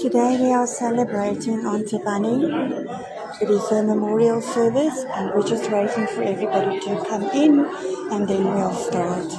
Today we are celebrating Auntie Bunny. It is a memorial service and we're just waiting for everybody to come in and then we'll start.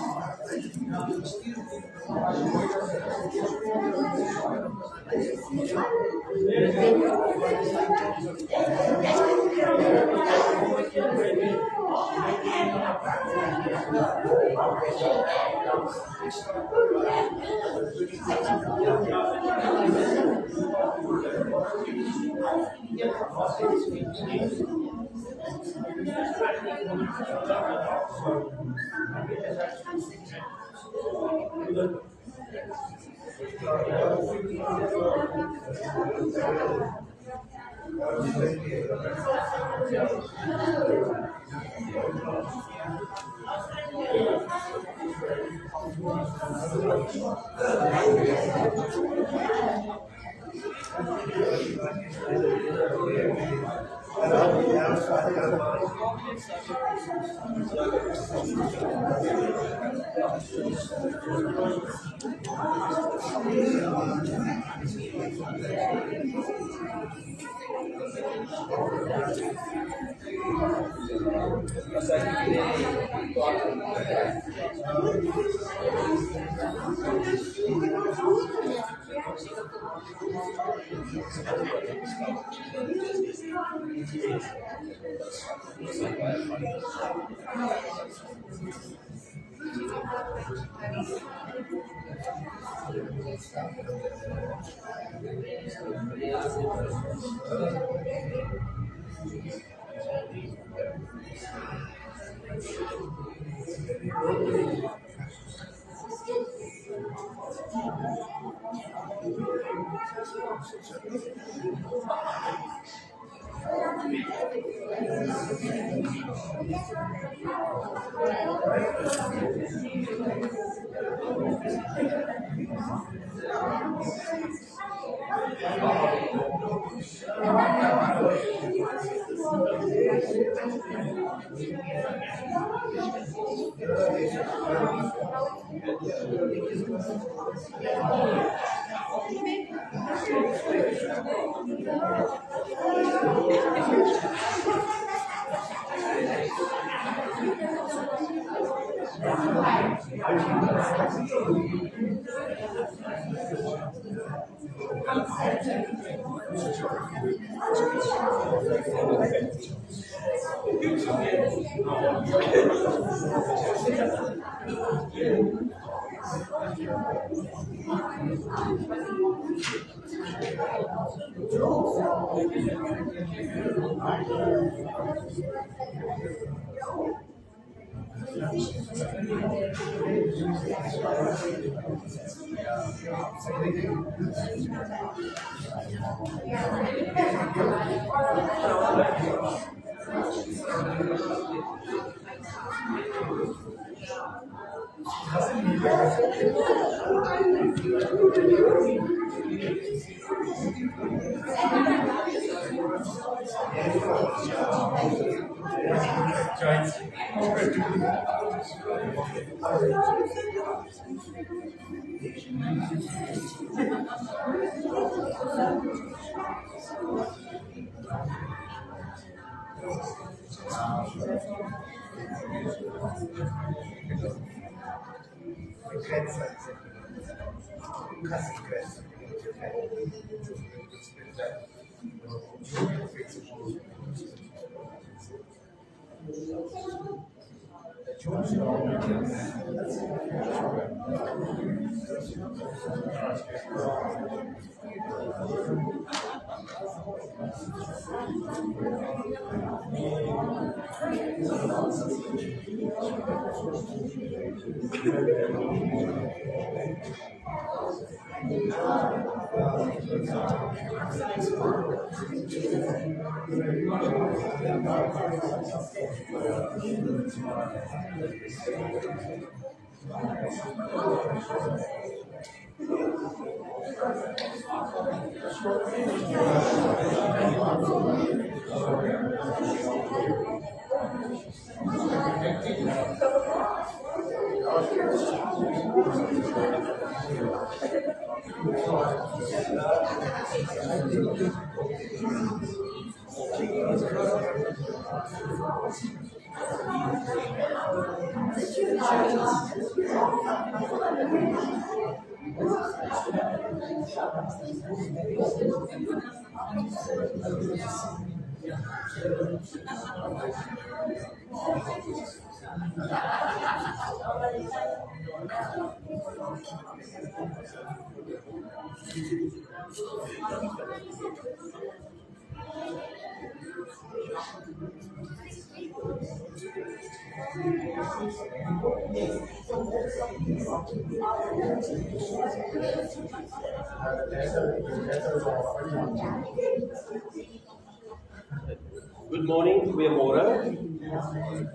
Good morning, goeiemôre.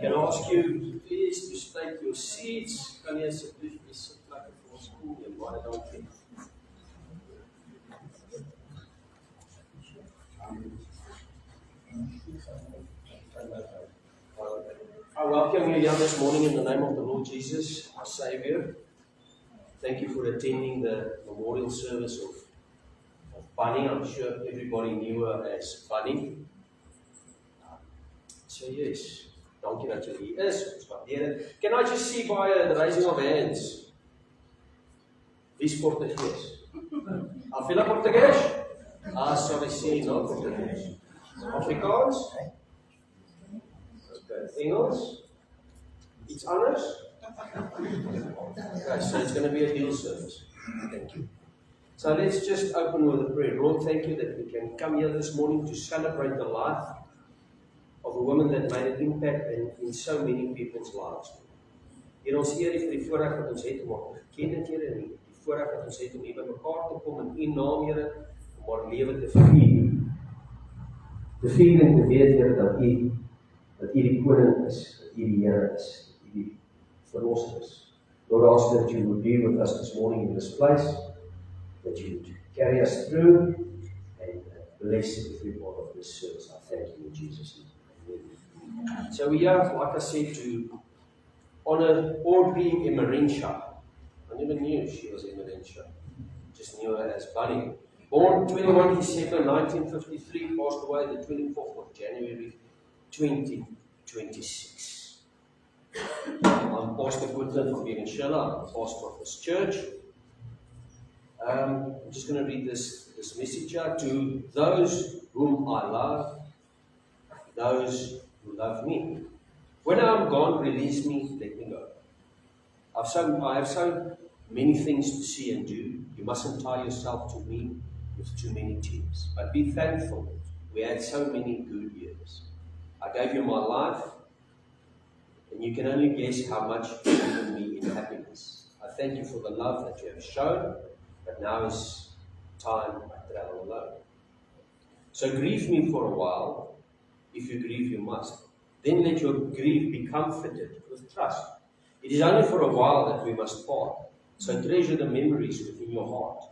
Can I ask you please to take your seats? Kan jy asseblief die sitplekke vir ons neem? Baie dankie. I welcome you here this morning in the name of the Lord Jesus, our Savior. Thank you for attending the memorial service of Bunny. I'm sure everybody knew her as Bunny. So yes, dankie dat jy hier is. Ons waardeer dit. Can I just see by the raising of hands? Wie's Portugees? Afila Portugees? Sorry, sê no Portugees. Afrikaans? Okay. Engels? Iets anders? Okay, so it's going to be a deal service. Thank you. So let's just open with a prayer. Lord, thank you that we can come here this morning to celebrate the life of a woman that made an impact in so many people's lives. Hier ons eer vir die voorreg wat ons het om gekende Here en die voorreg wat ons het om hier by mekaar te kom in U naam, Here, om our lewe te vier. Te vier en te weet, Here, dat U die koning is, dat U die Here is, dat U die verlosser is. Lord, I ask that you would be with us this morning in this place, that you would carry us through and bless every part of this service. I thank you in Jesus' name. So we are, like I said, to honor Audrey Emerentia. I never knew she was Emerentia. Just knew her as Bunny. Born 21 December 1953, passed away the 24th of January 2026. I'm Pastor Goodland from Berenshela. I'm pastor of this church. I'm just going to read this message out to those whom I love, those who love me. When I'm gone, release me, let me go. I have so many things to see and do. You mustn't tie yourself to me with too many tears. But be thankful. We had so many good years. I gave you my life, and you can only guess how much you've given me in happiness. I thank you for the love that you have shown, but now is time I travel alone. So grieve me for a while. If you grieve, you must. Then let your grief be comforted with trust. It is only for a while that we must part. So treasure the memories within your heart.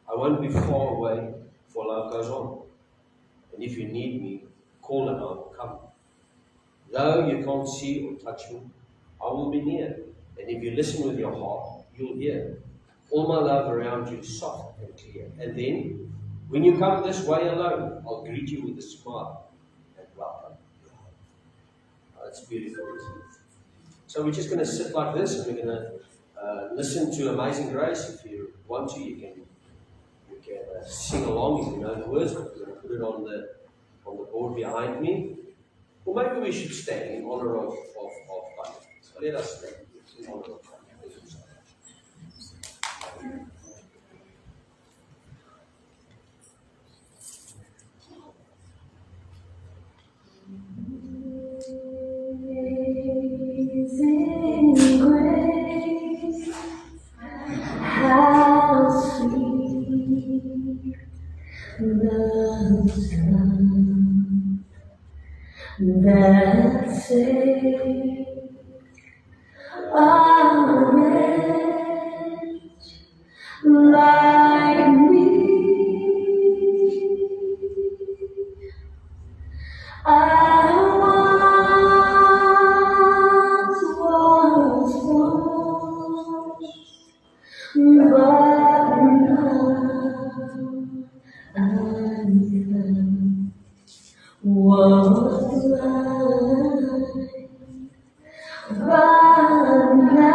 I won't be far away, for love goes on. And if you need me, call and I will come. Though you can't see or touch me, I will be near. And if you listen with your heart, you'll hear. All my love around you is soft and clear. And then, when you come this way alone, I'll greet you with a smile and welcome. It's beautiful, isn't it? So we're just going to sit like this, and we're going to listen to Amazing Grace. If you want to, you can sing along if you know the words. But we're going to put it on the board behind me. Or maybe we should stand in honor of Bunny. So let us stand in honor of Bunny. Amazing grace, how sweet the sound that saved a wretch like me. I once was lost, but now I'm found. Was blind, but now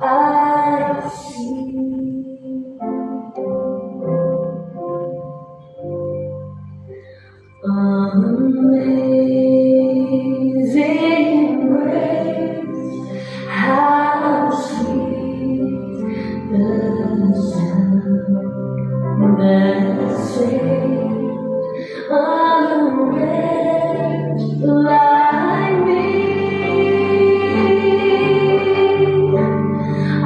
I see. Amazing grace, how sweet the sound that saved a wretch like me. I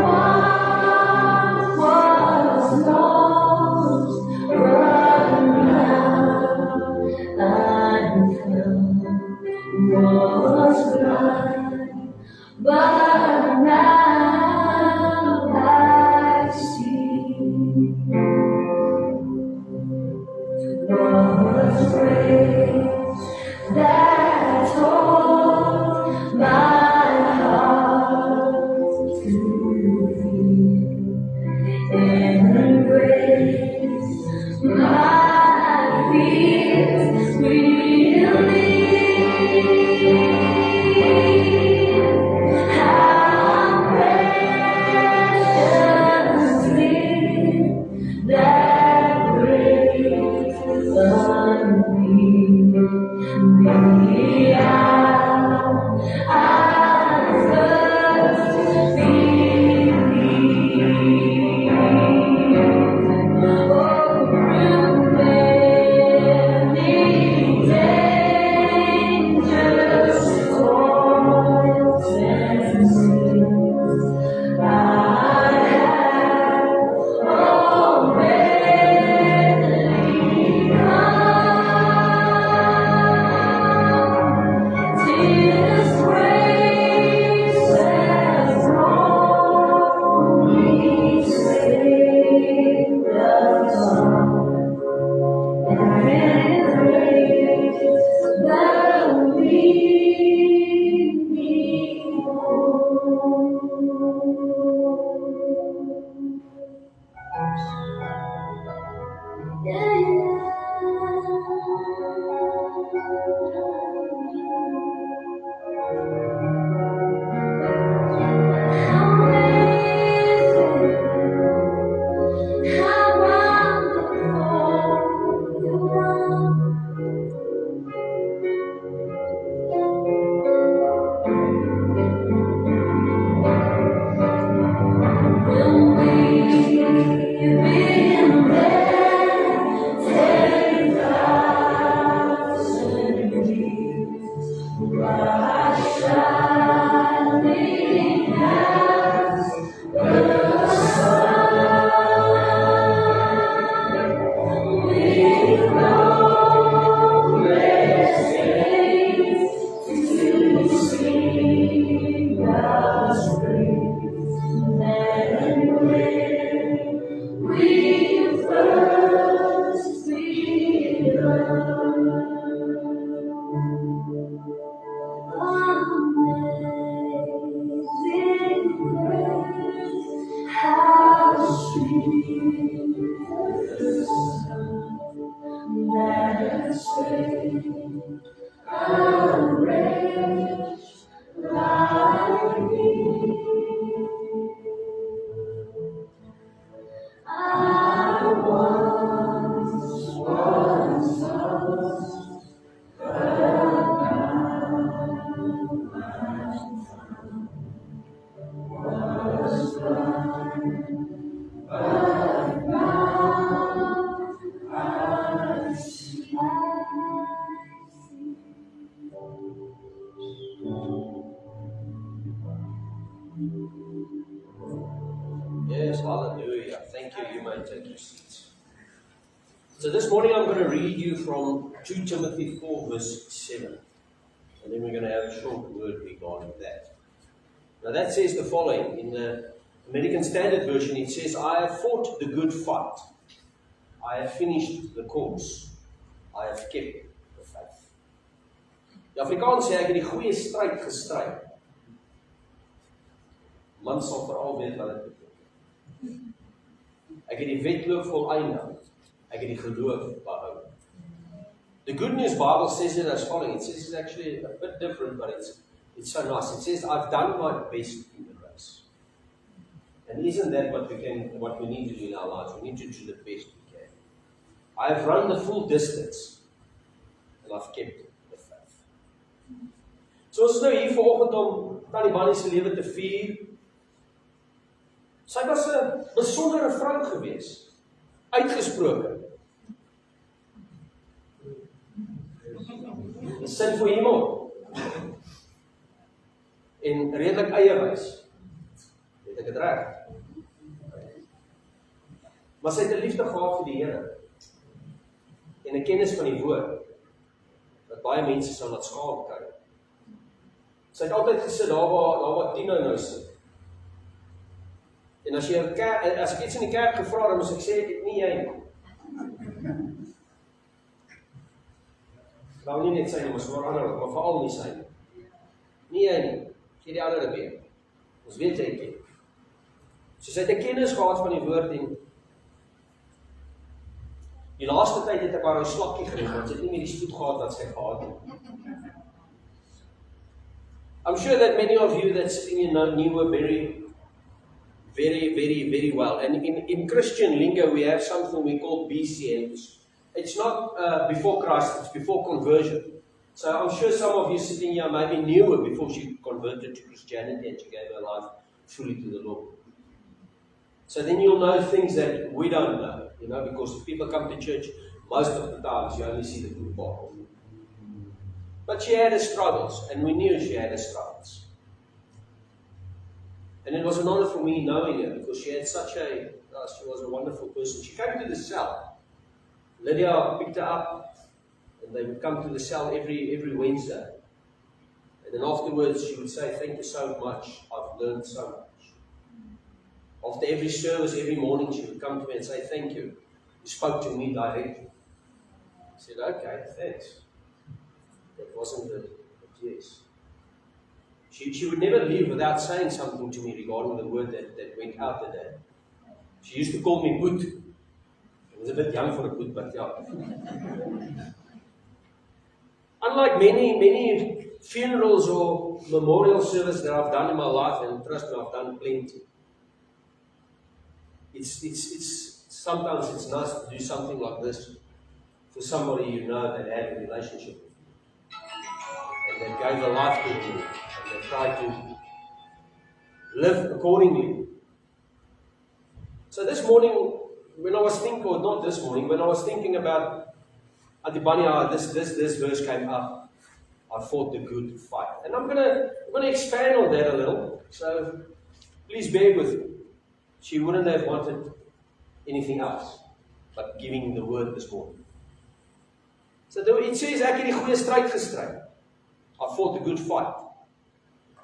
once was lost, but now I'm found. Was blind, but now I see. Was grace that taught my heart to feel, and grace my fears relieved. Amazing grace, how sweet the sound that saved a wretch like me. I once was lost, Yes, hallelujah. Thank you. You may take your seats. So this morning I'm going to read you from 2 Timothy 4 verse 7. And then we're going to have a short word regarding that. Now that says the following. In the American Standard Version it says, I have fought the good fight. I have finished the course. I have kept the faith. Die Afrikaans sê ek het die goeie stryd gestry. Man sal veral weet wat dit beteken. Ek het die wedloop volëindig. Ek het die geloof behou. The Good News Bible says it as following. It says it's actually a bit different, but it's so nice. It says, I've done my best in the race. And isn't that what we need to do in our lives? We need to do the best we can. I have run the full distance, and I've kept the faith. So ons is nou hier vanoggend om Tannie Bunny se lewe te vier. Sy was 'n besondere vrou gewees, uitgesproke. 'n sin vir humor. En redelik eierwys. Het ek dit reg? Maar sy het 'n liefde gehad vir die Here. En 'n kennis van die woord wat baie mense sou laat skaam kry. Sy het altyd gesit daar waar Tino nou sit. En as ek iets in die kerk gevra, dan moes ek sê, ek het nie jy nie. Nou nie net sy nie, maar veral nie sy nie. Nie jy nie, gee die ander weer. Ons weet jy ken. So sy het 'n kennis gehad van die woord en die laaste tyd het ek haar 'n slakkie genoem, want sy het nie meer die spoed gehad wat sy gehad het. I'm sure that many of you that sitting in knew her very well. And in Christian lingo, we have something we call BCN. It's not before Christ, it's before conversion. So I'm sure some of you sitting here maybe knew her before she converted to Christianity and she gave her life fully to the Lord. So then you'll know things that we don't know, because if people come to church, most of the times you only see the good part. But she had her struggles, and we knew she had her struggles. And it was an honor for me knowing her, because she had she was a wonderful person. She came to the cell. Lydia picked her up, and they would come to the cell every Wednesday. And then afterwards she would say, thank you so much, I've learned so much. After every service, every morning, she would come to me and say, thank you, you spoke to me directly. I said, okay, thanks. That wasn't the yes. She would never leave without saying something to me regarding the word that went out that day. She used to call me Boet. I was a bit young for a Boet, but yeah. Unlike many funerals or memorial service that I've done in my life, and trust me, I've done plenty. Sometimes it's nice to do something like this for somebody you know that had a relationship with you, and that gave a life to you, and they tried to live accordingly. So this morning, when I was thinking about Auntie Bunny, this verse came up. I fought the good fight, and I'm gonna expand on that a little. So please bear with me. She wouldn't have wanted anything else but giving the word this morning. So it says, ek het die goeie stryd gestry. I fought the good fight.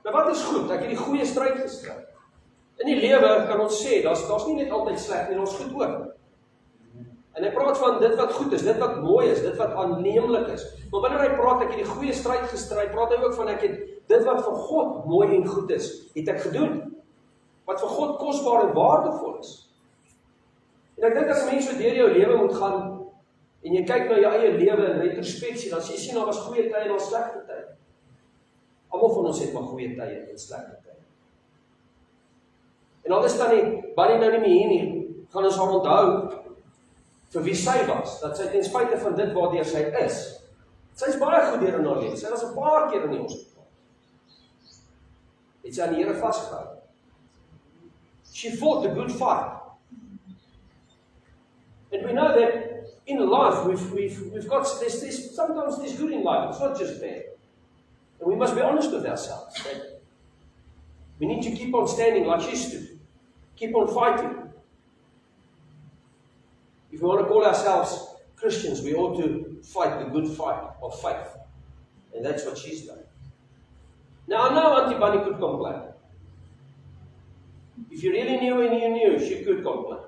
Nou wat is goed? Ek het die goeie stryd gestry. In die lewe kan ons sê, daar's nie net altyd sleg nie, ons goed ook. En hy praat van dit wat goed is, dit wat mooi is, dit wat aanneemlik is. Maar wanneer hy praat, ek het die goeie stryd gestry, praat hy ook van ek het dit wat vir God mooi en goed is, het ek gedoen. Wat vir God kosbaar en waardevol is. En ek dink as mense so deur jou lewe moet gaan, en jy kyk na jou eie lewe in retrospeksie, dan jy sien daar was goeie tye en daar slegte tye. Almal van ons het maar goeie tye en slegte tye. En al is dan nie, Bunny nou nie meer hier nie, gaan ons haar onthou vir wie sy was, dat sy ten spyte van dit waardeur sy is. Sy is baie goed deur in haar lewe. Sy was 'n paar keer in die hospitaal. Het sy aan die Here vasgehou. She fought the good fight. And we know that in life we've got sometimes there's good in life. It's not just bad. And we must be honest with ourselves. That we need to keep on standing like she stood. Keep on fighting. If we want to call ourselves Christians, we ought to fight the good fight of faith. And that's what she's done. Now, I know Auntie Bunny could complain. If you really knew and you knew, she could complain.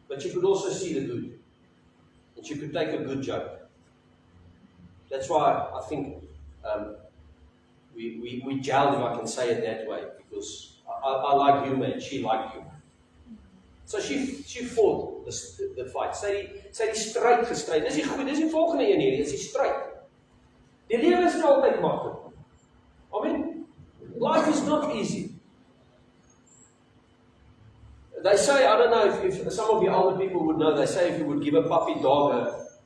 But she could also see the good. And she could take a good joke. That's why I think we gelled, if I can say it that way, because I like humor and she liked humor. So she fought the fight. Sy die stryd gestry. Dis die goed, dis die volgende een hierdie, is die stryd. Die lewe is nie altyd maklik. Amen. Life is not easy. They say, I don't know if some of you older people would know, they say if you would give a puppy dog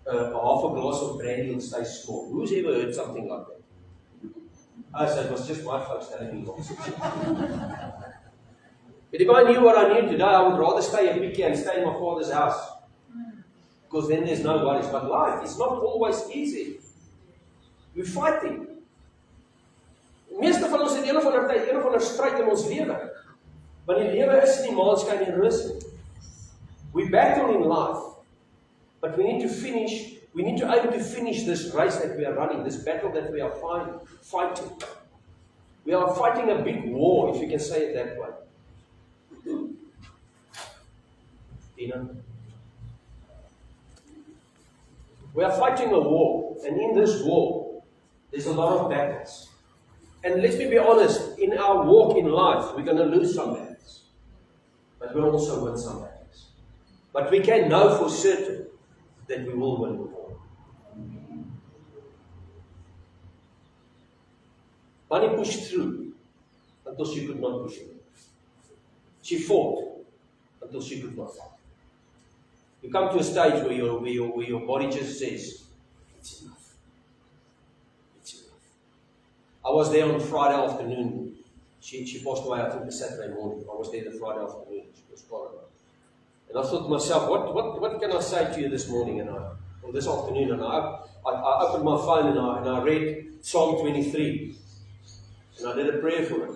a half a glass of brandy and stay small. Who's ever heard something like that? I said, it was just my folks telling me nonsense. But if I knew what I knew today, I would rather stay a picky and stay in my father's house. Because then there's no worries. But life is not always easy. We're fighting. Meeste van ons het een of ander stryd in ons lewe. Want die lewe is nie maanskyn en rus nie. We battle in life. But we need to aim to finish this race that we are running, this battle that we are fighting. We are fighting a big war, if you can say it that way. Tina? We are fighting a war, and in this war, there's a lot of battles. And let me be honest, in our walk in life, we're going to lose some battles. But we'll also win some battles. But we can know for certain that we will win the war. Bunny pushed through until she could not push through. She fought until she could not fight. You come to a stage where your body just says, it's enough. It's enough. I was there on Friday afternoon. She passed away, I think, the Saturday morning. I was there the Friday afternoon. She was gone. And I thought to myself, what can I say to you this morning or this afternoon? And I opened my phone and I read Psalm 23. And I did a prayer for it.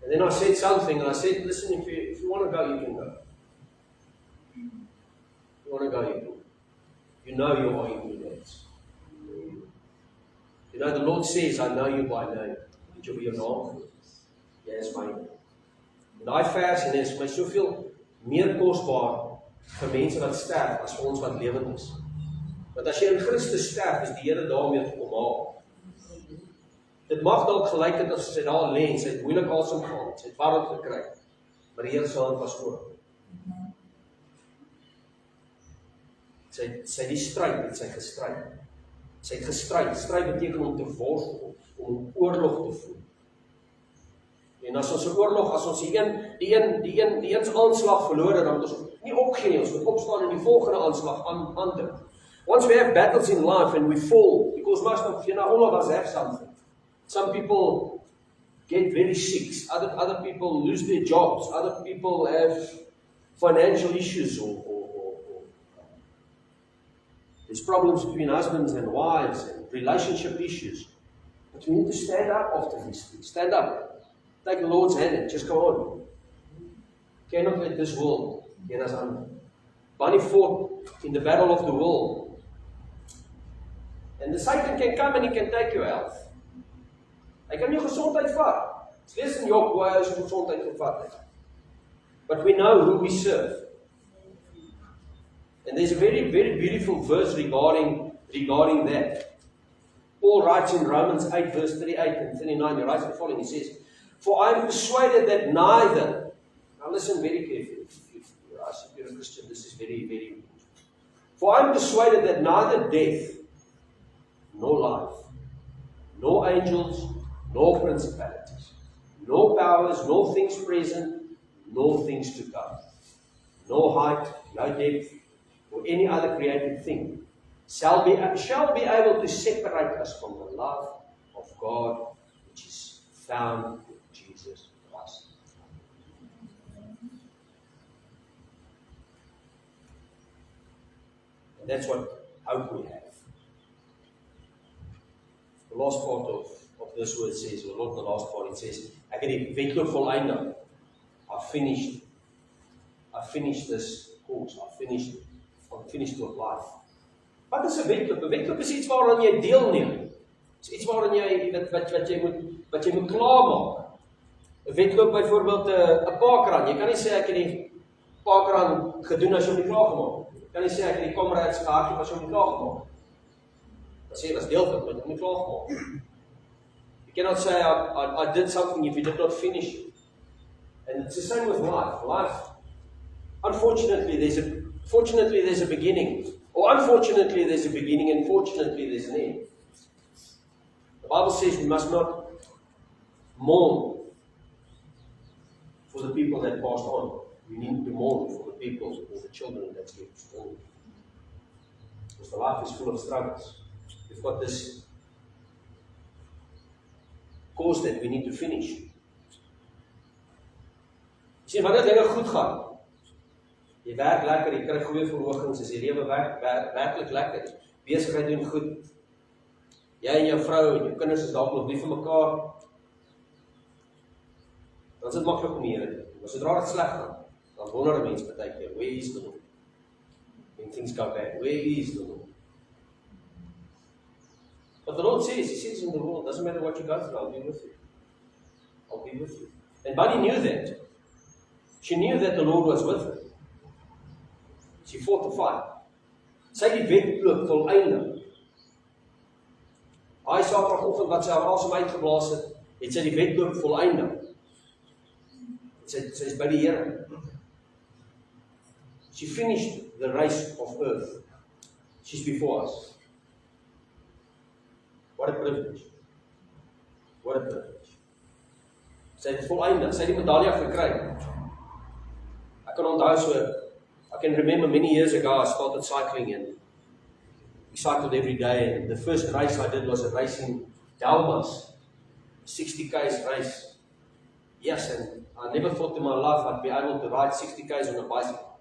And then I said something, and I said, listen, if you want to go, you can go. If you want to go, you can. You know you are in good hands. You know, the Lord says, I know you by name. Weet jy wie jou naam is? Jy is myne. En daai vers en is vir my soveel meer kosbaar vir mense wat sterf as vir ons wat lewend is. Want as jy in Christus sterf, is die Here daarmee te kom haal. Dit mag dalk gelyk het as sy daar lê en sy het moeilik asem gehaal, sy het warm gekry, maar die Here se hand was oop. Sy die stryd het sy gestryd. Sy het gestryd. Stryd beteken om te worstel, om oorlog te voer. En as ons 'n oorlog, as ons die eens aanslag verloor het, dan moet ons nie opgee nie, ons moet opstaan en die volgende aanslag aandink. Once we have battles in life and we fall, because most of, all of us have something. Some people get very sick, other people lose their jobs, other people have financial issues or there's problems between husbands and wives and relationship issues. But we need to stand up after these things. Stand up. Take the Lord's hand and just go on. Cannot let this world get us under. Bunny fought in the battle of the world. And the Satan can come and he can take your health. Hy kan jou gesondheid vat. Dis lees in Job hoe hy sy gesondheid gevat het. But we know who we serve. And there's a very, very beautiful verse regarding that. Paul writes in Romans 8, verse 38 and 39, he writes the following, he says, "For I am persuaded that neither," now listen very carefully, if you're a Christian, this is very, very important. "For I am persuaded that neither death, nor life, nor angels, nor principalities, nor powers, nor things present, nor things to come, no height, no depth, or any other created thing shall be able to separate us from the love of God which is found in Jesus Christ." And that's what hope we have. The last part of this word says, or not the last part, it says, "Ek het die wedloop voleindig." I finished this course. I'm finished with life. Wat is 'n wedloop? 'n Wedloop is iets waaraan jy deelneem. It's iets waaraan jy wat jy moet klaarmaak. 'n Wedloop byvoorbeeld 'n parkrun. Jy kan nie sê ek het die parkrun gedoen as jy hom nie klaar gemaak het. Jy kan nie sê ek het die Comrades gehardloop as jy hom nie klaar gemaak het. Dan sê jy was deel van dit, maar jy het hom nie klaar gemaak. You cannot say I did something if you did not finish it. And it's the same with life. Life, unfortunately, fortunately there's a beginning. Or unfortunately there's a beginning and fortunately there's an end. The Bible says we must not mourn for the people that passed on. We need to mourn for the people or the children that get born. Because the life is full of struggles. We've got this course that we need to finish. Sien, wanneer dinge goed gaan, jy werk lekker, jy kry goeie verhogings, as jy lewe werklik lekker, besigheid doen goed, jy en jou vrou en jou kinders is dalk nog lief vir mekaar, dan is dit maklik om die Here te doen. Maar sodra dit sleg gaan, dan wonder 'n mens baie keer, where is the Lord? When things go bad, where is the Lord? But the Lord says, He says in the world, doesn't matter what you go through, I'll be with you. I'll be with you. And Buddy knew that. She knew that the Lord was with her. She fought the fight. Sy het die wedloop voleindig. Daai Saterdagoggend wat sy haar asem uitgeblaas het sy die wedloop voleindig. Sy is by die Here. She finished the race of earth. She's before us. What a privilege. What a privilege. Sy het voleindig. Sy het die medalje gekry. I can onthou I can remember many years ago I started cycling and we cycled every day, and the first race I did was a race in Delmas, 60 k's race. Yes, and I never thought in my life I'd be able to ride 60 k's on a bicycle.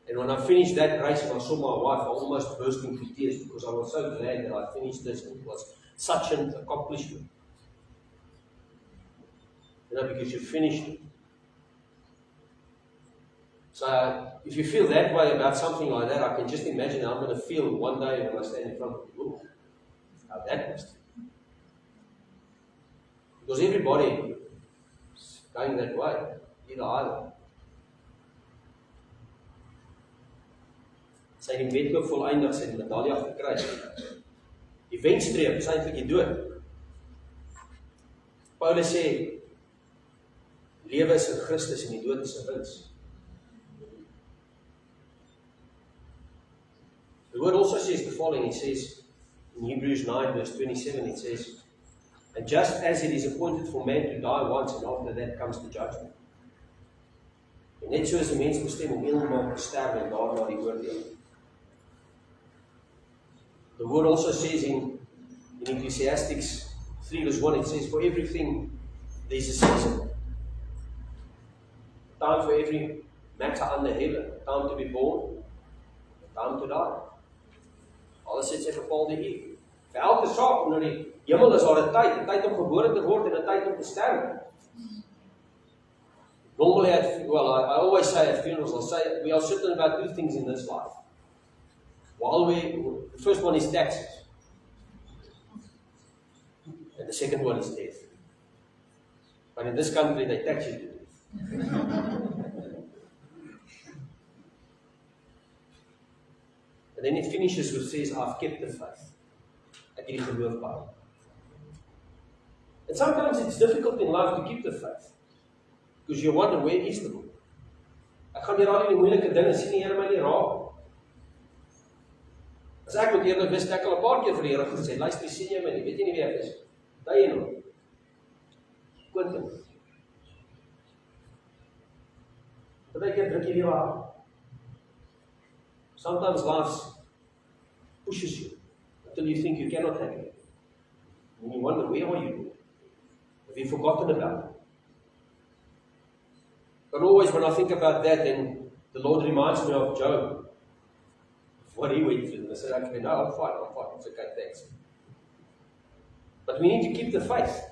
And when I finished that race and I saw my wife, I almost burst into tears because I was so glad that I finished this, and it was such an accomplishment. You know, because you finished it. So, if you feel that way about something like that, I can just imagine how I'm going to feel one day when I stand in front of you. Ooh, how that must be. Because everybody is going that way, either. Sy het die wedloop voleindig, sy het die medalje gekry. Die wenstreep is eintlik die dood. Paulus sê, lewe is in Christus en die dood is 'n wins. The word also says the following, it says in Hebrews 9 verse 27, it says, "And just as it is appointed for man to die once, and after that comes the judgment." En net so is 'n mens bestem om eenmaal te sterwe en daarna die oordeel. The word also says in Ecclesiastes 3 verse 1, it says, "For everything there is a season. A time for every matter under heaven. A time to be born, a time to die." Alles het sy bepaalde uur. Vir elke saak onder die hemel is daar 'n tyd om gebore te word en 'n tyd om te sterwe. Normally, I always say at funerals, I'll say, we are certain about two things in this life. The first one is taxes. And the second one is death. But in this country, they tax you to death. then it finishes with says, I've kept the faith. Ek het die geloof behou. And sometimes it's difficult in life to keep the faith. Because you wonder, where is the Lord? Ek gaan hier al die moeilike dinge sien, die Here my nie raak. As ek moet eerlik wees, ek al 'n paar keer vir die Here gesê, luister, sien jy my nie, weet jy nie wie ek is? Daai een nog. Quentin. Partykeer druk jy weer aan. Sometimes life pushes you until you think you cannot handle it. And you wonder, where are you? Have you forgotten about it? But always when I think about that, then the Lord reminds me of Job. What he went through. And I said, okay, no, I'm fine. It's okay, thanks. But we need to keep the faith.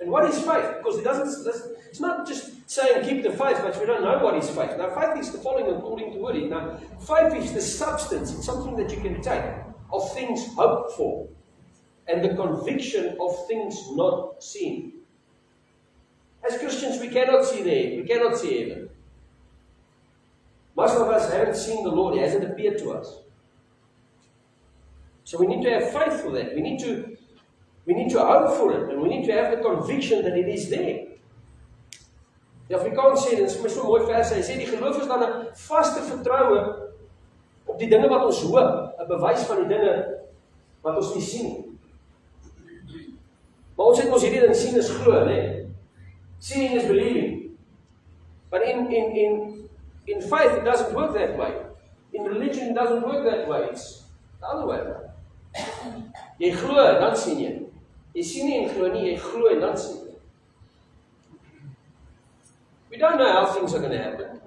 And what is faith? Because it's not just saying keep the faith, but we don't know what is faith. Now, faith is the following according to word. Now, faith is the substance. It's something that you can take of things hoped for. And the conviction of things not seen. As Christians, we cannot see there. We cannot see heaven. Most of us haven't seen the Lord. He hasn't appeared to us. So we need to have faith for that. We need to hope for it. And we need to have the conviction that it is there. Die Afrikaans sê, en dit is vir my so mooi vers, hy sê, die geloof is dan 'n vaste vertroue op die dinge wat ons hoop, 'n bewys van die dinge wat ons nie sien nie. Maar ons het ons hierdie ding sien is glo, né? Seeing is believing. But in faith, it doesn't work that way. In religion, it doesn't work that way. It's the other way around. Jy glo, dan sien jy. Jy sien nie en glo nie, jy glo en dan sien jy. We don't know how things are going to happen.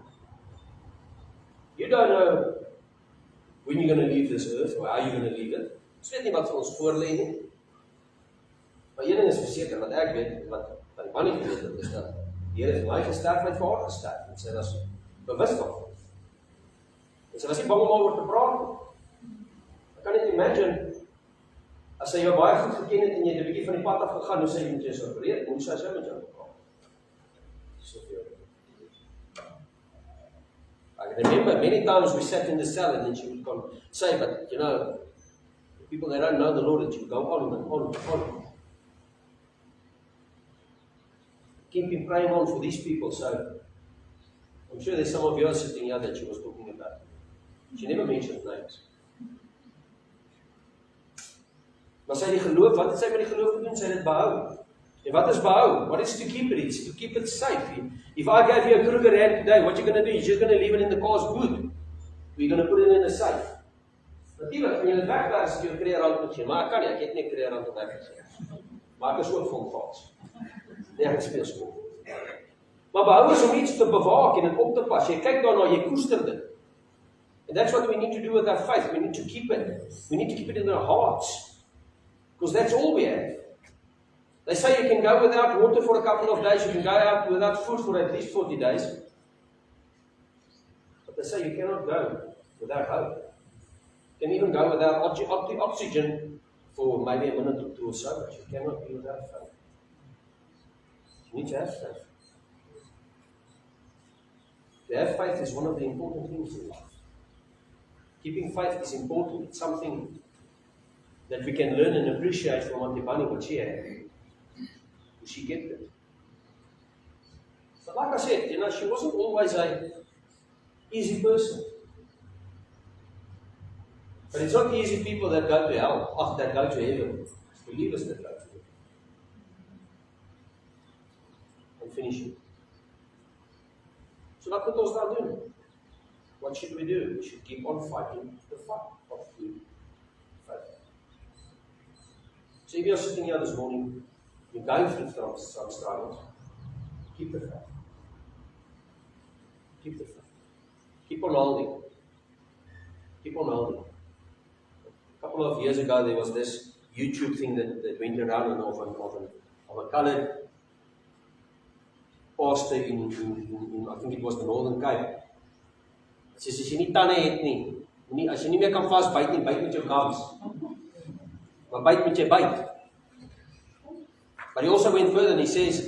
You don't know when you're going to leave this earth or how you're going to leave it. Ons weet nie wat vir ons voorlê nie. Maar een ding is verseker, wat ek weet, wat die man nie geweet het, is dat die Here het my gesterf, my vir haar gesterf. En sy was bewus daarvan. En sy was nie bang om oor te praat nie. Ek kan net imagine, as sy jou baie goed geken het en jy het 'n bietjie van die pad af gegaan, hoe sy met jou sou opereer, hoe sy met jou gepraat. Soveel. I remember many times we sat in the cell and then she would come say, but you know, people that don't know the Lord, and she would go on and on and on. Keep praying on for these people. So I'm sure there's some of you sitting here that she was talking about. She never mentioned names. Maar sy het die geloof, wat het sy met die geloof gedoen? Sy het dit behou. En wat is behou? What is to keep it? It's to keep it safe. If I gave you a Kruger rand today, what you're going to do? You're just going to leave it in the car's boot. We're going to put it in a safe. Natuurlijk, van jy het wegwerk as jy 'n kreerrand moet gee, maar ek kan nie, ek het nie 'n kreerrand om weg te gee. Maar ek is ook vol vals. Nee, ek speel skool. Maar behou is om iets te bewaak en dit op te pas. Jy kyk daarna, jy koester dit. And that's what we need to do with our faith. We need to keep it. We need to keep it in our hearts. Because that's all we have. They say you can go without water for a couple of days, you can go out without food for at least 40 days. But they say you cannot go without hope. You can even go without oxygen for maybe a minute or two or so, but you cannot be without faith. You need to have faith. To have faith is one of the important things in life. Keeping faith is important. It's something that we can learn and appreciate from Auntie Bunny, what she had. She kept it. But like I said, you know, she wasn't always an easy person. But it's not the easy people that go to hell, that go to heaven. It's believers that go to heaven. And finish it. So wat moet ons dan doen? What should we do? We should keep on fighting the fight of faith. So if you're sitting here this morning, you're going through some struggles, keep the faith. Keep the faith. Keep on holding. Keep on holding. A couple of years ago, there was this YouTube thing that went around of a colored pastor in I think it was the Northern Cape. Sy sê, as jy nie tande het nie, as jy nie meer kan vasbyt nie, byt met jou gums. Maar byt met jy byt. But he also went further and he says,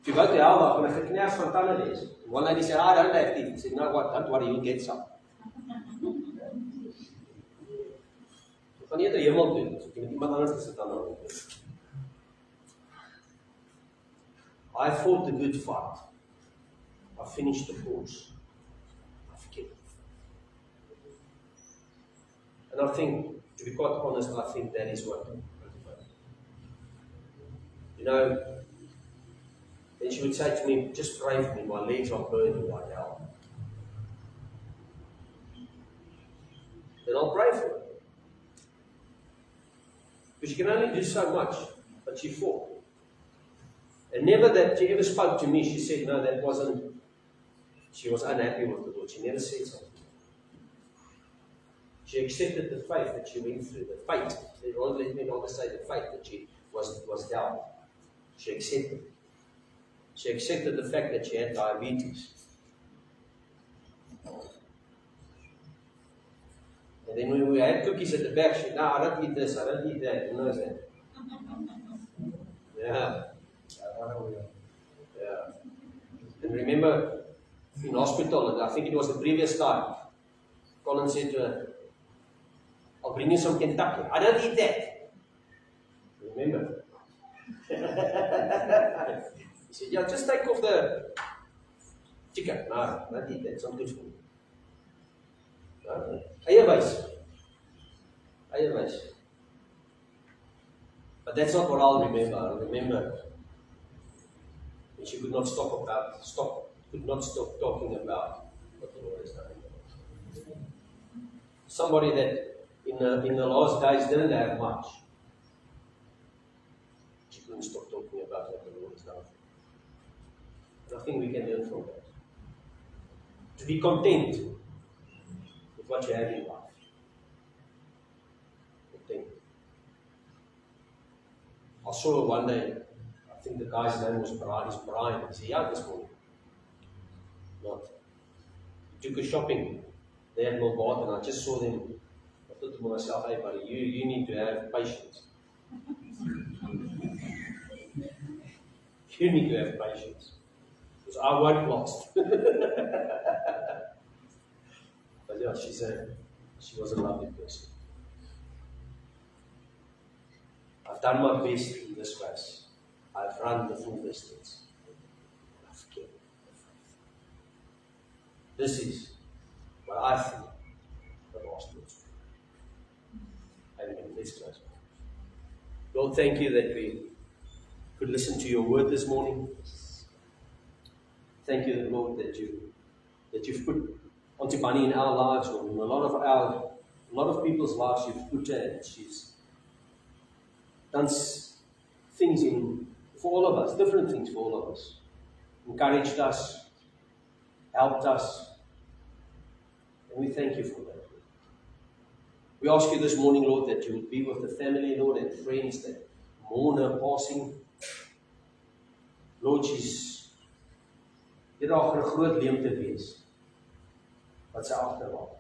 if you go to hell, dan gaan 'n gekners van tande wees. One lady said, I don't have teeth. He said, no, what? Don't worry, you'll get some. Gaan nie die hemel doen, as jy met iemand anders gesit aan hom doen. I fought the good fight. I finished the course. I've kept. And I think, to be quite honest, I think that is what. You know, then she would say to me, just pray for me, my legs are burning like hell. Then I'll pray for her. Because she can only do so much, but she fought. And never that she ever spoke to me, she said, no, that wasn't, she was unhappy with the Lord. She never said something. She accepted the faith that she went through, the fate. Let me not say the fate that she was dealt. She accepted. She accepted the fact that she had diabetes. And then when we had cookies at the back, she said, no, I don't eat this, I don't eat that. Who knows that? Yeah. Yeah. And remember, in hospital, and I think it was the previous time, Colin said to her, I'll bring you some Kentucky. I don't eat that. Remember? He said, yeah, just take off the chicken. No, don't eat that. It's not good for me. Eierwys. Eierwys. But that's not what I'll remember. I'll remember when she could not stop talking about what the Lord has done. Somebody that in the last days didn't have much. She couldn't stop talking about what the Lord has done. And I think we can learn from that. To be content with what you have in life. Content. I saw her one day, I think the guy's name was Brian. Is he out this morning? Not. He took her shopping there at Milbart, and I just saw them. I thought to myself, hey buddy, you need to have patience. You need to have patience. Because I won't last. But yeah, she was a lovely person. I've done my best in this race. I've run the full distance. I've kept the faith. This is what I think the last words. Amen. Let's close. Lord, thank you that we could listen to your word this morning. Thank you, Lord, that you've put Auntie Bunny in our lives, Lord. In a lot of people's lives, you've put her, and she's done things for all of us, different things for all of us. Encouraged us, helped us, and we thank you for that. We ask you this morning, Lord, that you would be with the family, Lord, and friends that mourn her passing. Lord, hier daar 'n groot leemte wees wat sy agterlaat.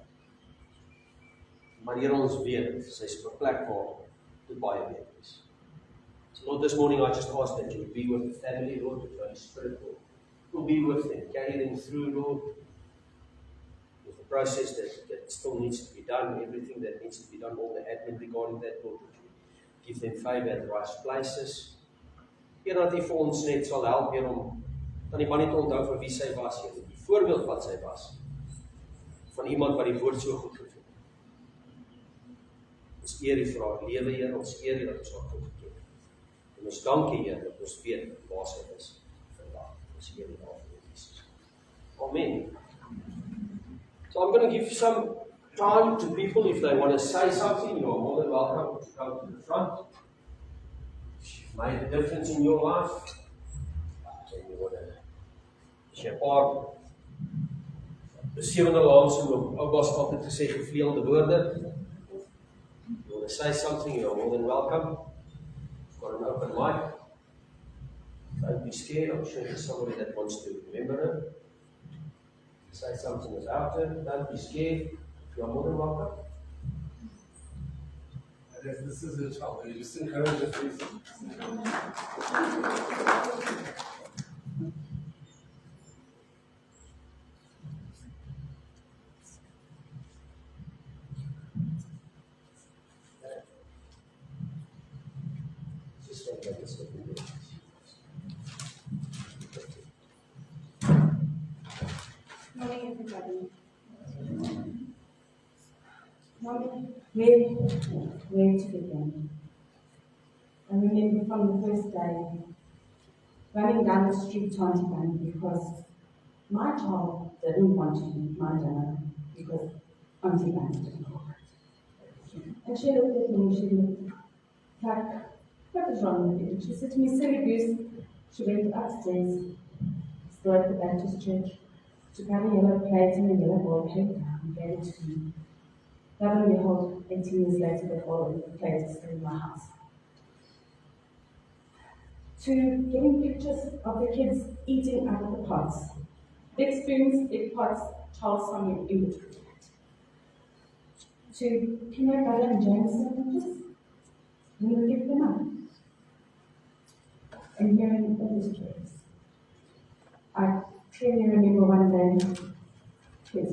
Maar Here, ons weet, sy's op 'n plek waar dit baie beter is. So Lord, this morning I just ask that you would be with the family, Lord, with the Holy Spirit, Lord. Will be with them, carry them through, Lord, with the process that still needs to be done, everything that needs to be done, all the admin regarding that, Lord, that you give them favor at the right places. Here dat U vir ons net sal help, Here, om aan die man te onthou vir wie sy was, Here, die voorbeeld wat sy was, van iemand wat die woord so goed gevoel. Ons eer U vir haar lewe, Here, ons eer U dat ons haar goed geken. En ons dank U, Here, dat ons weet waar sy is vandag. Ons eer U daarvoor, Jesus. Amen. So I'm going to give some time to people if they want to say something. You are more than welcome to come to the front. If you've made a difference in your life, as jy 'n paar besewende laanse oupas altyd gesê gevleelde woorde. You want to say something, you are more than welcome. Got an open mic. Don't be scared. I'm sure there's somebody that wants to remember it. Say something about it. Don't be scared. You are more than welcome. I guess this is a challenge. You just encourage the face. Just like that, it's looking good. Morning, everybody. Morning. Where to begin? I remember from the first day running down the street to Auntie Bunny because my child didn't want to eat my dinner because Auntie Bunny didn't cook it. And she looked at me and she looked like, what is wrong with you? And she said to me, silly goose. She went upstairs, still at the Baptist church, took out a yellow plate and a yellow bowl of cake and gave it to me. Lo and behold, 18 years later, that bowl of plate is still in my house. To getting pictures of the kids eating out of the pots. Big spoons, big pots, Charles somewhere in between that. To peanut butter and jam sandwiches, and we give them up. And hearing all these stories. I clearly remember one day, kids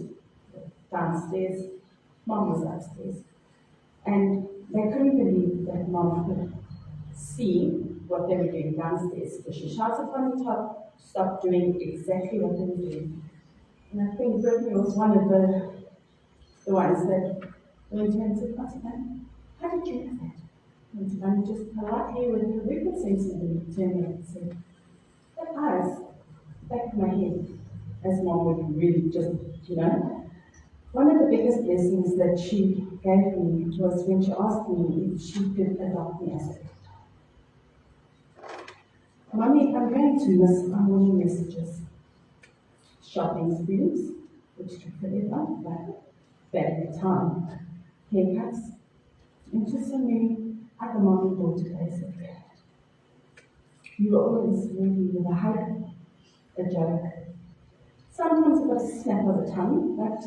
were downstairs, Mom was upstairs, and they couldn't believe that Mom could see what they were doing downstairs. So she shouted from the top, stop doing exactly what they were doing. And I think Brittany was one of the ones that went to her and said, Auntie Bunny, how did you know that? Auntie Bunny just politely with her very sensitively turned around and said, that eyes, back of my head, as Mom would really just, One of the biggest blessings that she gave me was when she asked me if she could adopt me as a pet. Mommy, I'm going to miss our morning messages. Shopping sprees, which took forever, but back at time. Haircuts, and just so many other mom and daughter days that we had. You were always ready with a hug, a joke. Sometimes it was a snap of the tongue, but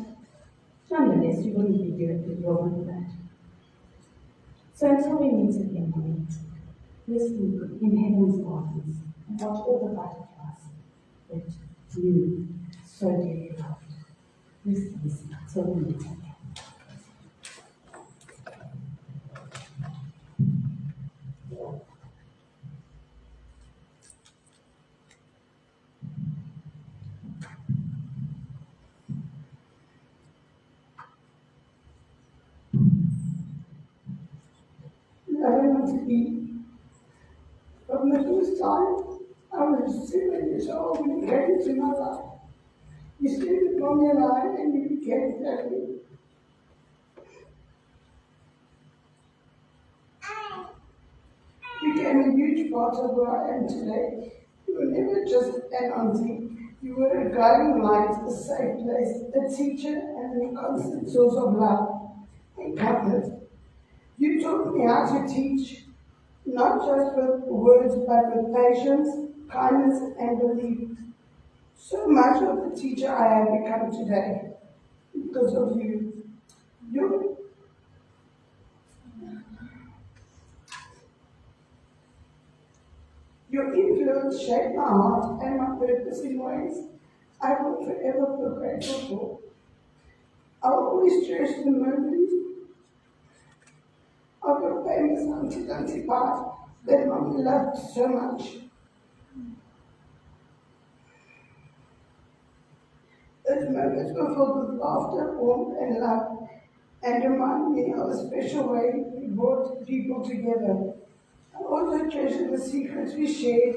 nonetheless, you wouldn't be doing it with that. So until we meet again, Mommy, let's look in heaven's gardens and watch all the butterflies that you so dearly loved. Let's listen till we meet again. I want to be. From the first time I was 7 years old when you came into my life. You stayed upon your life and you became family. You became a huge part of who I am today. You were never just an auntie. You were a guiding light, a safe place, a teacher, and a constant source of love and comfort. You taught me how to teach, not just with words, but with patience, kindness, and belief. So much of the teacher I have become today because of you. Your influence shaped my heart and my purpose in ways I will forever be grateful for. I will always cherish the memories of your famous Auntie part that Mommy loved so much. Those moments were filled with laughter, warmth, and love, and remind me of a special way we brought people together. I also treasure the secrets we shared,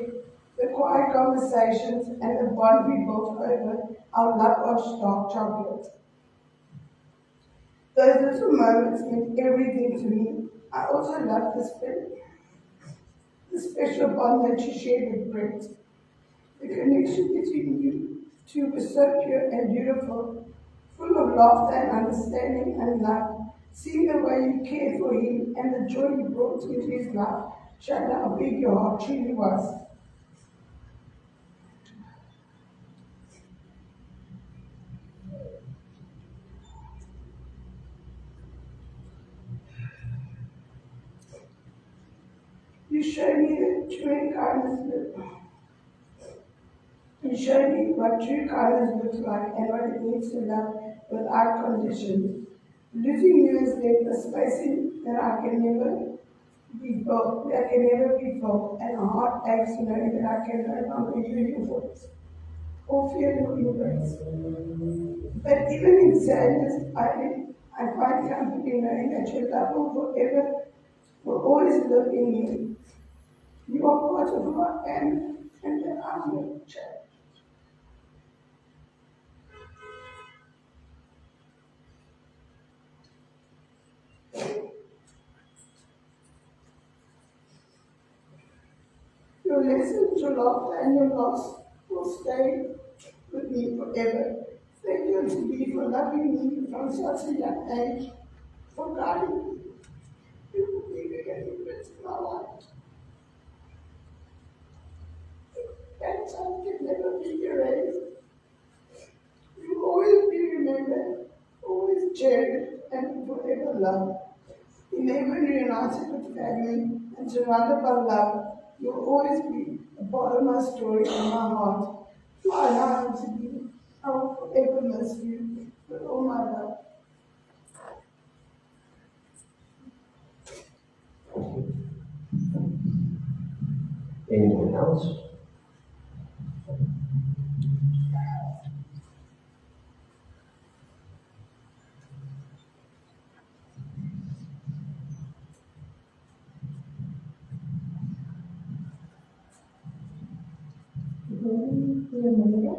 the quiet conversations, and the bond we built over our love of dark chocolate. Those little moments meant everything to me. I also love the special bond that you shared with Brett. The connection between you two was so pure and beautiful, full of laughter and understanding and love. Seeing the way you cared for him and the joy you brought into his life showed how big your heart truly was. You showed me that true kindness You showed me what true kindness looks like and what it means to love without conditions. Losing you has left a space in that I can never be felt, that can never be felt, and a heart aches knowing that I can no longer hear your voice or feel your embrace. But even in sadness, I find comfort in knowing that your love will forever, will always live in me. You are part of who I am, and that I'm your child. Your lessons, your laughter, and your loss will stay with me forever. Thank you to me for loving me from such a young age, for guiding me. You will be the influence in my life. That time can never be erased. You will always be remembered, always cherished, and forever loved. In every reunited with family and surrounded by love, you will always be a part of my story and my heart. Fly high to be. I will forever miss you with all my love. Anyone else? Goedemiddag,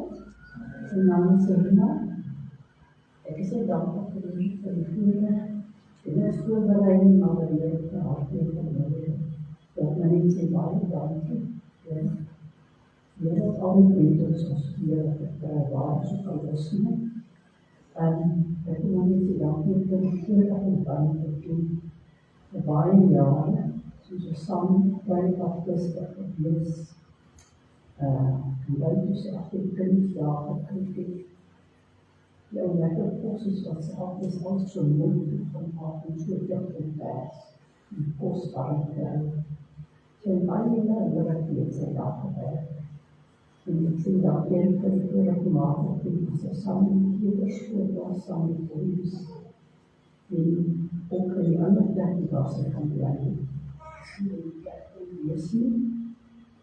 mijn naam is Selina. Ik is dankbaar voor de voorbereiding naar de leer van Hartelijk van Nederland. Dat men iets in waarde danken. Je hebt al die meters als je waar zo kan lossen. En ik wil niet danken voor de voorbereiding van de baie jaren. Zoals samen bij afdes dat is. En dan dus Afrikaans kritiek. Ja, lekker posties wat ze altijd als zo moeilijk van af en toe en vers. En kostbare kruiden. Zijn baie jaren het zijn afgewerkt. En ik zie dat eerlijk voor de maken die ze samen hier school was, samen voor ons. En ook in die andere plekken waar ze gaan blijven. Zie je die plekken lezen.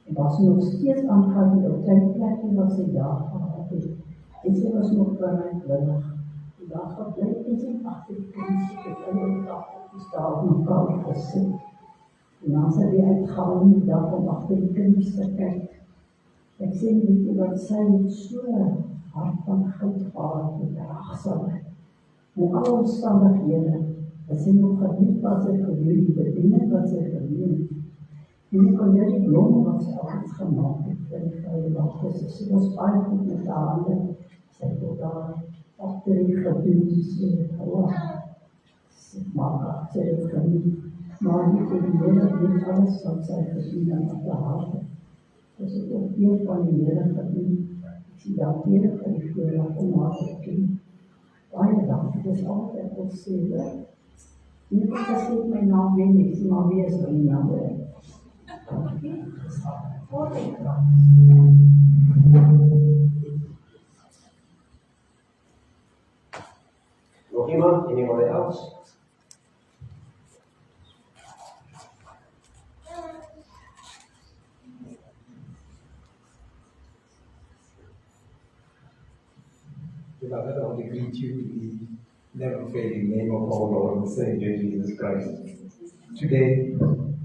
En was nog steeds aangehouden op kleine plekken wat ze daar gehad heeft. En ze was nog bereidwillig. Die daar gebleven is in Afrikaans, ik heb ook dat daar op elkaar gezet. En dan zijn we uitgegaan die dag om Afrikaans te kijken. Ik zie niet wat zij met zo'n hart van goud gehad met draagzaamheid. In alle omstandigheden, dat ze nog geniet wat ze gedoen, de dingen wat ze gedoen. En ik kon die bloemen wat ze altijd gemaakt heeft voor die vrije wacht. Ze was baie goed met de handen. Sy het ook daar achterin gedoen, ze maak sy het geniet. Maar die Here weet alles wat sy gedoen en wat haar hart. Dus het ook weer van die Here gedoen. Ek sien dank Here vir die voorraad om haar te ken. Baie dankie, dit is altijd wat sê, nie wat gesê my naam wen, ek sê maar wie is my naam wen. Nog iemand? Anyone else? Beloved, I want to greet you in the never-failing name of our Lord and Savior Jesus Christ. Today,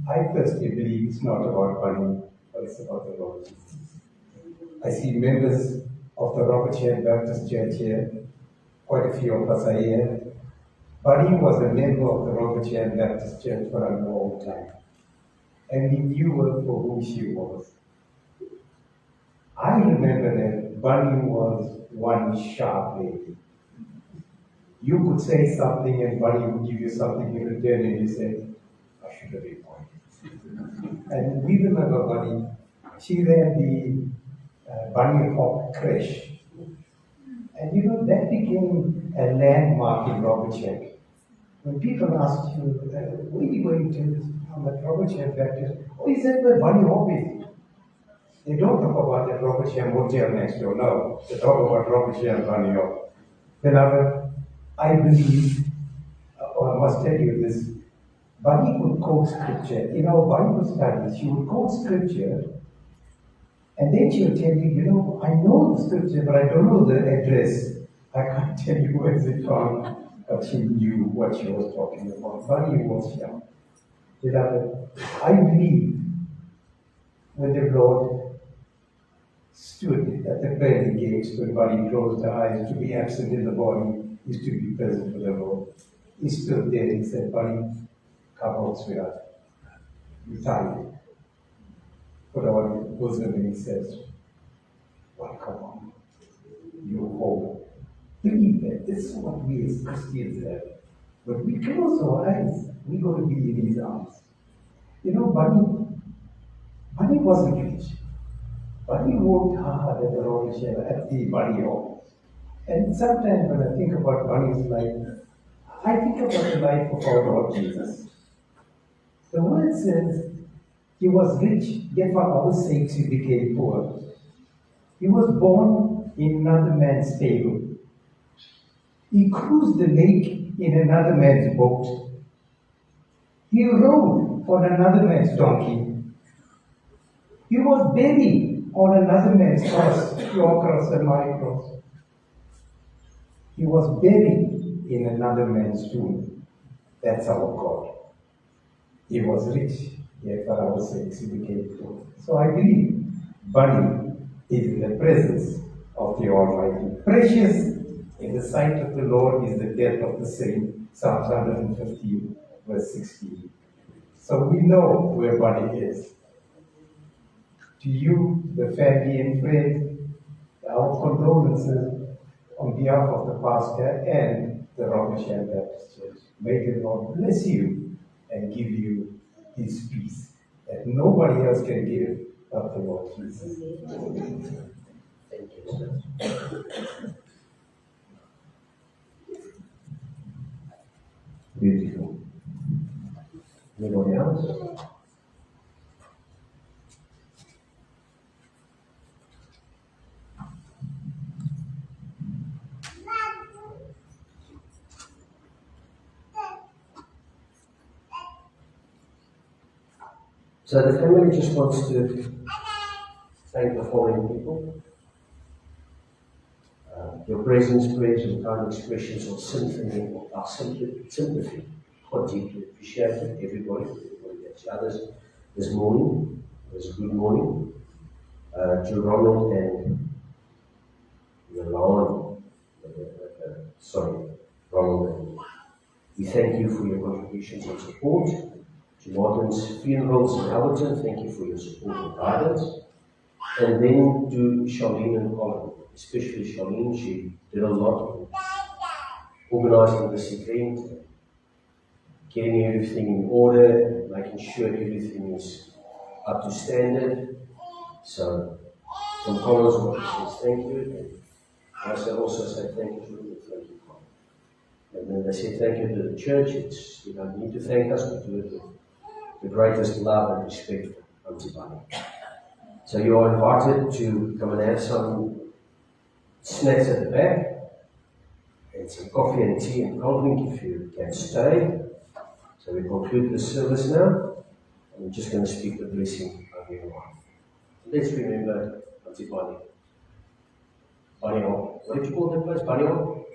I firstly believe it's not about money, but it's about the Lord Jesus. I see members of the Robert Chair Baptist Church here, quite a few of us are here. Buddy was a member of the Robert Chair Baptist Church for a long time, and he knew her for who she was. I remember that Bunny was one sharp lady. You could say something and Bunny would give you something in return and you say, I should have been pointed. And we remember Bunny, she ran the Bunny Hawk Crash. And you know, that became a landmark in Robert Chair. When people asked you, where are you going to? I'm at Robert Chair Baptist. Oh, is that where Bunny Hawk is? They don't talk about that Robert Chair motel next door. No, they talk about Robert Chair and Bunny Hawk. Beloved, I believe, or I must tell you this, Bunny would quote scripture. In our Bible studies, she would quote scripture, and then she would tell you, I know the scripture, but I don't know the address. I can't tell you where it from, but she knew what she was talking about. Bunny was young. Beloved, I believe when the Lord stood at the pearly gates, when Bunny closed her eyes, to be absent in the body is to be present with the Lord. He stood there and said, Bunny, come out, sweetheart. You're tired. Put on his bosom and he says, welcome home. You're home. Believe that. This is what we as Christians have. When we close our eyes, we're going to be in his arms. Bunny wasn't rich. Bunny worked hard at the Royal Shell, at the Bunny Hall. And sometimes when I think about Bunny's life, I think about the life of our Lord Jesus. The word says he was rich, yet for our sakes he became poor. He was born in another man's stable. He cruised the lake in another man's boat. He rode on another man's donkey. He was buried on another man's cross, your cross and my cross. He was buried in another man's tomb. That's our God. He was rich, yet for our sakes he became poor. So I believe Bunny is in the presence of the Almighty. Precious in the sight of the Lord is the death of the saint. Psalms 115, verse 16. So we know where Bunny is. To you, the family and friends, our condolences on behalf of the pastor and the Rochelle Baptist Church. May the Lord bless you and give you his peace that nobody else can give but the Lord Jesus. Thank you, sir. Beautiful. Anybody else? So the family just wants to thank the following people. Your presence, prayers, and kind expressions of sympathy, are deeply appreciated. Everybody that's others this morning. It was a good morning. To Ronald and Milan, Ronald, and we thank you for your contributions and support. To Martin's Funerals in Alberton, thank you for your support and guidance. And then to Charlene and Colin, especially Charlene, she did a lot in organizing this event, getting everything in order, making sure everything is up to standard. So, from Colin's office, thank you. And I shall also say thank you to them, thank you, Colin. And then they say thank you to the church. You don't need to thank us, but do it with the greatest love and respect for Auntie Bunny. So you are invited to come and have some snacks at the back, and some coffee and tea and cold drink if you can stay. So we conclude the service now, and we're just going to speak the blessing of everyone. Let's remember Auntie Bunny. Bunny Hall. What did you call that place? Bunny Hall?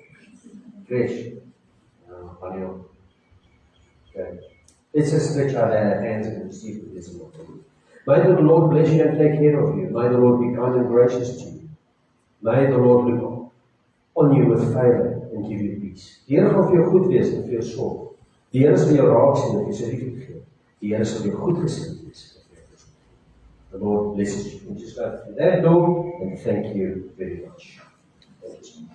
Fresh. Bunny Hall. Okay. Let's just stretch out our hands and receive the blessing of God. May the Lord bless you and take care of you. May the Lord be kind and gracious to you. May the Lord look on you with favor and give you peace. Die Here gaan vir jou goed wees en vir jou sorg. Die Here sal jou raak sien en vir jou liefde gee. Die Here sal jou goed gesind wees. The Lord blesses you. And just go through that door and thank you very much. Thank you so much.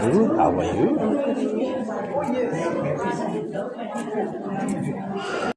Hello, how are you?